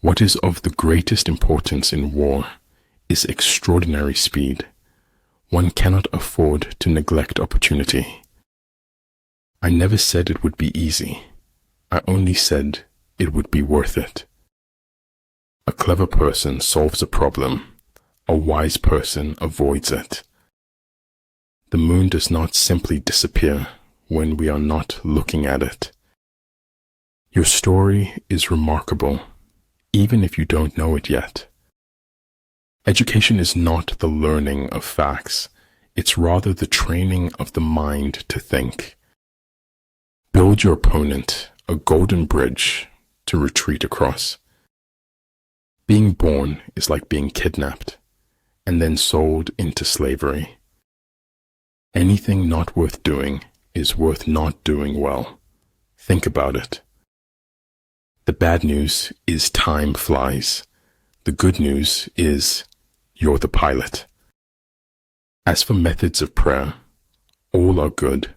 What is of the greatest importance in war is extraordinary speed. One cannot afford to neglect opportunity. I never said it would be easy. I only said it would be worth it. A clever person solves a problem. A wise person avoids it. The moon does not simply disappear when we are not looking at it. Your story is remarkable, even if you don't know it yet. Education is not the learning of facts. It's rather the training of the mind to think. Build your opponent a golden bridge to retreat across. Being born is like being kidnapped and then sold into slavery. Anything not worth doing is worth not doing well. Think about it. The bad news is time flies. The good news is you're the pilot. As for methods of prayer, all are good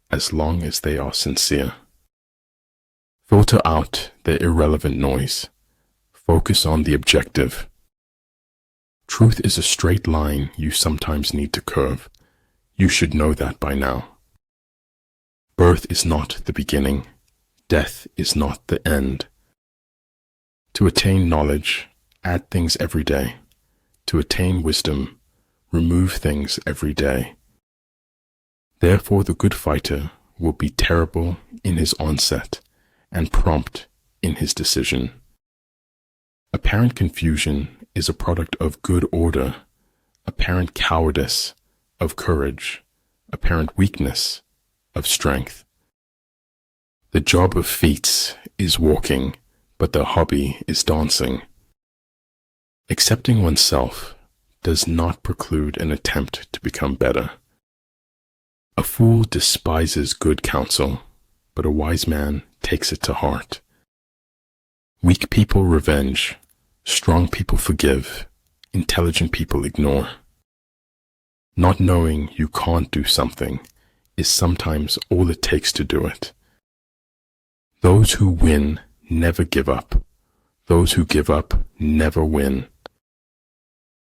as long as they are sincere. Filter out the irrelevant noise. Focus on the objective. Truth is a straight line you sometimes need to curve. You should know that by now. Birth is not the beginning. Death is not the end. To attain knowledge, add things every day. To attain wisdom, remove things every day. Therefore, the good fighter will be terrible in his onset and prompt in his decision. Apparent confusion is a product of good order, apparent cowardice of courage, apparent weakness of strength. The job of feats is walking, but the hobby is dancing. Accepting oneself does not preclude an attempt to become better. A fool despises good counsel, but a wise man takes it to heart. Weak people revenge, strong people forgive, intelligent people ignore. Not knowing you can't do something is sometimes all it takes to do it. Those who win never give up. Those who give up never win.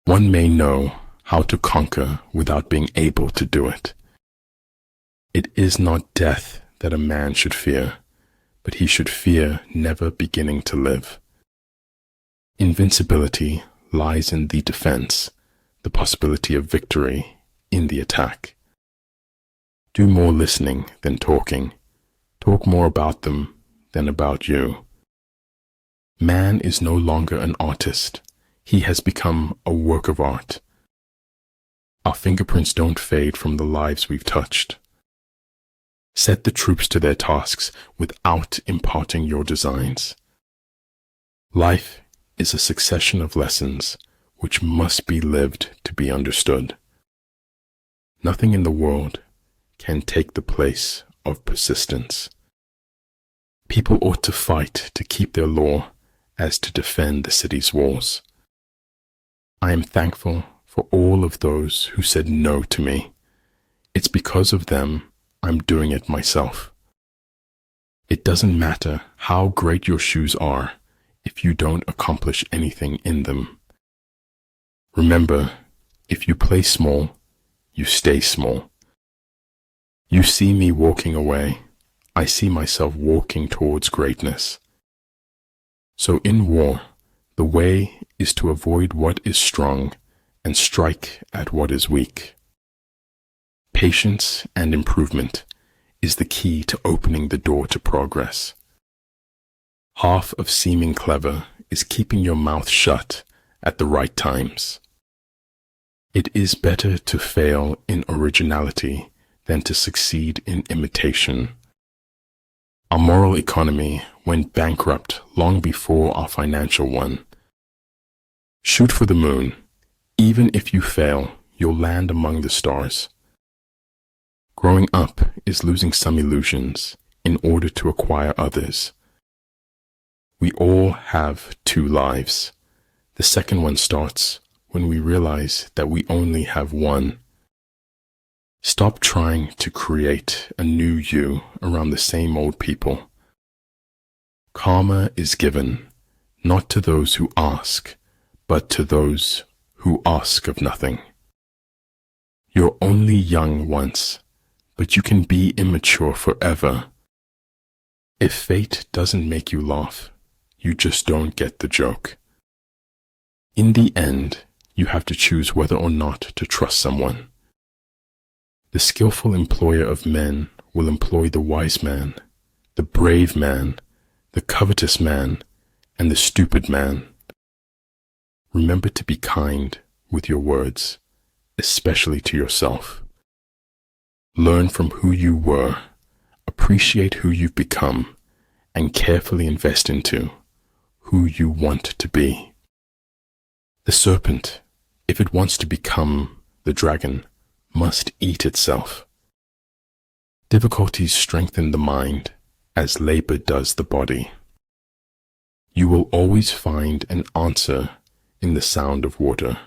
One may know how to conquer without being able to do it. It is not death that a man should fear, but he should fear never beginning to live. Invincibility lies in the defense, the possibility of victory in the attack. Do more listening than talking. Talk more about them than about you. Man is no longer an artist. He has become a work of art. Our fingerprints don't fade from the lives we've touched. Set the troops to their tasks without imparting your designs. Life is a succession of lessons which must be lived to be understood. Nothing in the world can take the place of persistence. People ought to fight to keep their law as to defend the city's walls. I am thankful for all of those who said no to me. It's because of them I'm doing it myself. It doesn't matter how great your shoes are if you don't accomplish anything in them. Remember, if you play small, you stay small. You see me walking away. I see myself walking towards greatness. So in war, the way is to avoid what is strong and strike at what is weak. Patience and improvement is the key to opening the door to progress. Half of seeming clever is keeping your mouth shut at the right times. It is better to fail in originality than to succeed in imitation. Our moral economy went bankrupt long before our financial one. Shoot for the moon. Even if you fail, you'll land among the stars. Growing up is losing some illusions in order to acquire others. We all have two lives. The second one starts when we realize that we only have one. Stop trying to create a new you around the same old people. Karma is given, not to those who ask, but to those who ask of nothing. You're only young once, but you can be immature forever. If fate doesn't make you laugh, you just don't get the joke. In the end, you have to choose whether or not to trust someone. The skillful employer of men will employ the wise man, the brave man, the covetous man, and the stupid man. Remember to be kind with your words, especially to yourself. Learn from who you were, appreciate who you've become, and carefully invest into who you want to be. The serpent, if it wants to become the dragon, must eat itself. Difficulties strengthen the mind as labor does the body. You will always find an answer in the sound of water.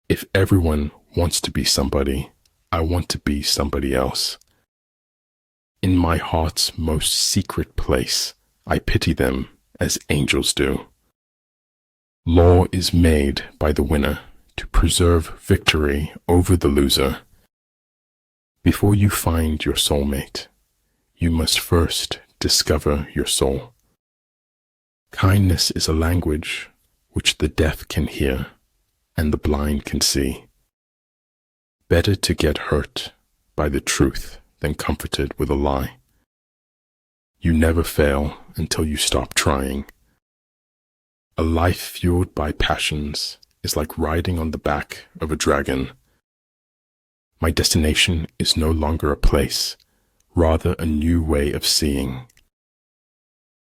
If everyone wants to be somebody, I want to be somebody else. In my heart's most secret place, I pity them as angels do. Law is made by the winner to preserve victory over the loser. Before you find your soulmate, you must first discover your soul. Kindness is a language which the deaf can hear and the blind can see. Better to get hurt by the truth than comforted with a lie. You never fail until you stop trying. A life fueled by passions is like riding on the back of a dragon. My destination is no longer a place, rather a new way of seeing.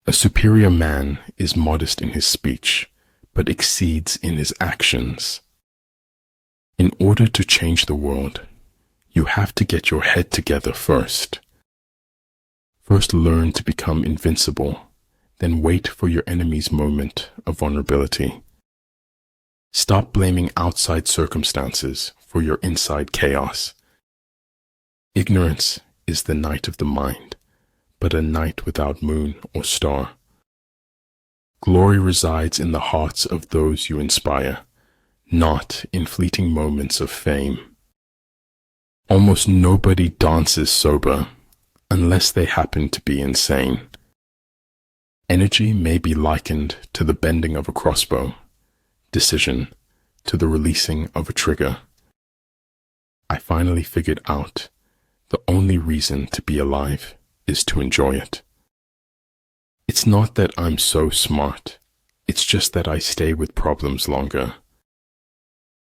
A superior man is modest in his speech, but exceeds in his actions. In order to change the world, you have to get your head together first. First learn to become invincible, then wait for your enemy's moment of vulnerability. Stop blaming outside circumstances for your inside chaos. Ignorance is the night of the mind, but a night without moon or star. Glory resides in the hearts of those you inspire, not in fleeting moments of fame. Almost nobody dances sober unless they happen to be insane. Energy may be likened to the bending of a crossbow, decision to the releasing of a trigger. I finally figured out the only reason to be alive is to enjoy it. It's not that I'm so smart, it's just that I stay with problems longer.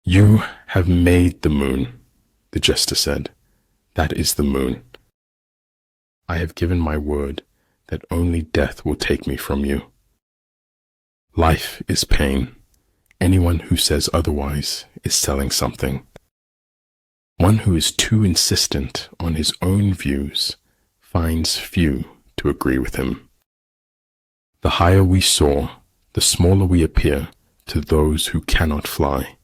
You have made the moon, the jester said. That is the moon. I have given my word that only death will take me from you. Life is pain. Anyone who says otherwise is selling something. One who is too insistent on his own views finds few to agree with him. The higher we soar, the smaller we appear to those who cannot fly.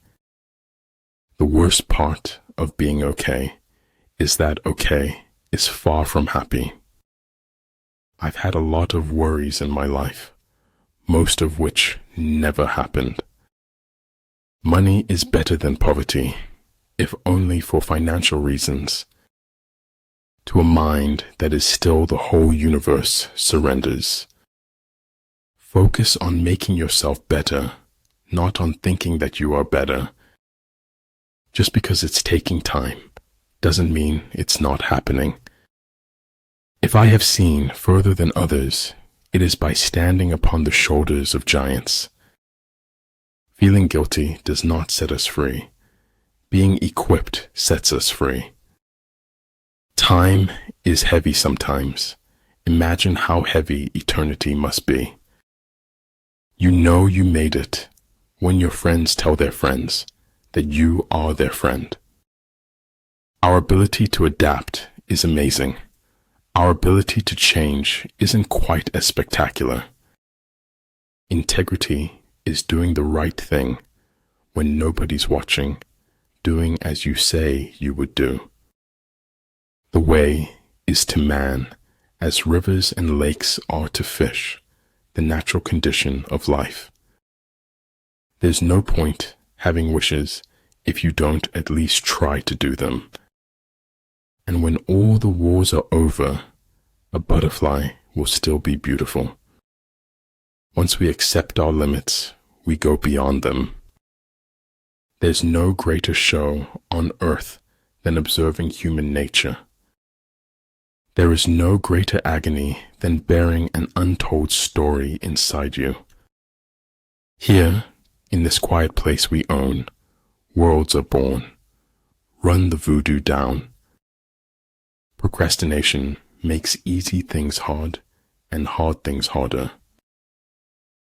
The worst part of being okay is that okay is far from happy. I've had a lot of worries in my life, most of which never happened. Money is better than poverty, if only for financial reasons. To a mind that is still the whole universe surrenders. Focus on making yourself better, not on thinking that you are better. Just because it's taking time doesn't mean it's not happening. If I have seen further than others, it is by standing upon the shoulders of giants. Feeling guilty does not set us free. Being equipped sets us free. Time is heavy sometimes. Imagine how heavy eternity must be. You know you made it when your friends tell their friends that you are their friend. Our ability to adapt is amazing. Our ability to change isn't quite as spectacular. Integrity is doing the right thing when nobody's watching, doing as you say you would do. The way is to man as rivers and lakes are to fish. the natural condition of life. There's no point having wishes if you don't at least try to do them. And when all the wars are over, a butterfly will still be beautiful. Once we accept our limits, we go beyond them. There's no greater show on earth than observing human nature. There is no greater agony than bearing an untold story inside you. Here, in this quiet place we own, worlds are born. Run the voodoo down. Procrastination makes easy things hard and hard things harder.